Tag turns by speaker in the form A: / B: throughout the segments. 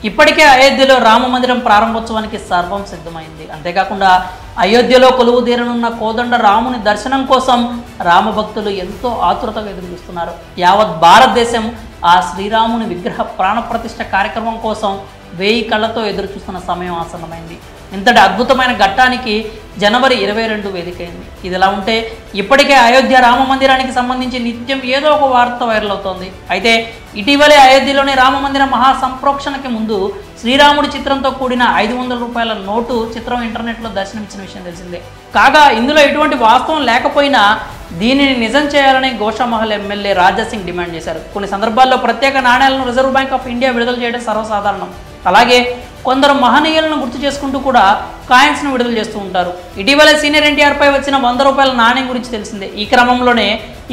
A: ఇప్పటికే అయోధ్యలో రామ మందిరం ప్రారంభోత్సవానికి సర్వం సిద్ధమైంది. అంతేకాకుండా అయోధ్యలో కొలువు తీరనున్న కోదండ రాముని దర్శనం కోసం రామభక్తులు ఎంతో ఆతురతగా ఎదురుచూస్తున్నారు. యావత్ భారతదేశం ఆ శ్రీరాముని విగ్రహ ప్రాణప్రతిష్ఠ కార్యక్రమం కోసం 1000 కళ్ళతో ఎదురుచూస్తున్న సమయం ఆసన్నమైంది. ఇంతటి అద్భుతమైన ఘట్టానికి జనవరి 22 వేదికైంది. ఇదిలా ఉంటే ఇప్పటికే అయోధ్య రామ మందిరానికి సంబంధించి నిత్యం ఏదో ఒక వార్త వైరల్ అవుతోంది. అయితే ఇటీవలే అయోధ్యలోని రామ మందిర మహాసంప్రోక్షణకి ముందు శ్రీరాముడి చిత్రంతో కూడిన 500 రూపాయల నోటు చిత్రం ఇంటర్నెట్లో దర్శనమిచ్చిన విషయం తెలిసిందే. కాగా ఇందులో ఎటువంటి వాస్తవం లేకపోయినా దీనిని నిజం చేయాలని గోషామహల్ ఎమ్మెల్యే రాజాసింగ్ డిమాండ్ చేశారు. కొన్ని సందర్భాల్లో ప్రత్యేక నాణేలను రిజర్వ్ బ్యాంక్ ఆఫ్ ఇండియా విడుదల చేయడం సర్వసాధారణం. అలాగే కొందరు మహనీయులను గుర్తు చేసుకుంటూ కూడా కాయిన్స్ను విడుదల చేస్తూ ఉంటారు. ఇటీవలే సీనియర్ ఎన్టీఆర్ పై వచ్చిన 100 రూపాయల నాణ్యం గురించి తెలిసిందే. ఈ క్రమంలోనే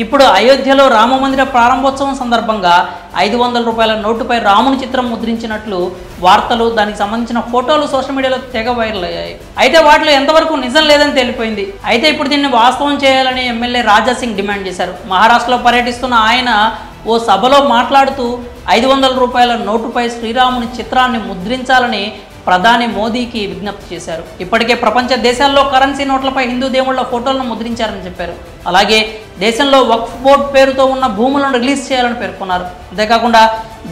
A: ఇప్పుడు అయోధ్యలో రామ మందిర ప్రారంభోత్సవం సందర్భంగా 500 రూపాయల నోటుపై రాముని చిత్రం ముద్రించినట్లు వార్తలు, దానికి సంబంధించిన ఫోటోలు సోషల్ మీడియాలో తెగ వైరల్ అయ్యాయి. అయితే వాటిలో ఎంతవరకు నిజం లేదని తెలిపోయింది. అయితే ఇప్పుడు దీన్ని వాస్తవం చేయాలని ఎమ్మెల్యే రాజాసింగ్ డిమాండ్ చేశారు. మహారాష్ట్రలో పర్యటిస్తున్న ఆయన ఓ సభలో మాట్లాడుతూ 500 రూపాయల నోటుపై శ్రీరాముని చిత్రాన్ని ముద్రించాలని ప్రధాని మోదీకి విజ్ఞప్తి చేశారు. ఇప్పటికే ప్రపంచ దేశాల్లో కరెన్సీ నోట్లపై హిందూ దేవుళ్ల ఫోటోలను ముద్రించారని చెప్పారు. అలాగే దేశంలో వక్ఫ్ బోర్డు పేరుతో ఉన్న భూములను రిలీజ్ చేయాలని పేర్కొన్నారు. అంతేకాకుండా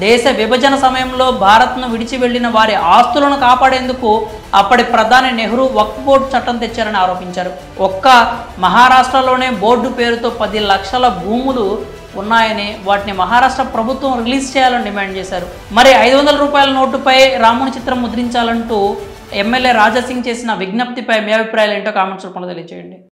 A: దేశ విభజన సమయంలో భారత్ను విడిచి వెళ్లిన వారి ఆస్తులను కాపాడేందుకు అప్పటి ప్రధాని నెహ్రూ వక్ఫ్ బోర్డు చట్టం తెచ్చారని ఆరోపించారు. ఒక్క మహారాష్ట్రలోనే బోర్డు పేరుతో 10 లక్షల భూములు ఉన్నాయని, వాటిని మహారాష్ట్ర ప్రభుత్వం రిలీజ్ చేయాలని డిమాండ్ చేశారు. మరి 500 రూపాయల నోటుపై రాముని చిత్రం ముద్రించాలంటూ ఎమ్మెల్యే రాజాసింగ్ చేసిన విజ్ఞప్తిపై మీ అభిప్రాయాలు ఏంటో కామెంట్స్ రూపంలో తెలియజేయండి.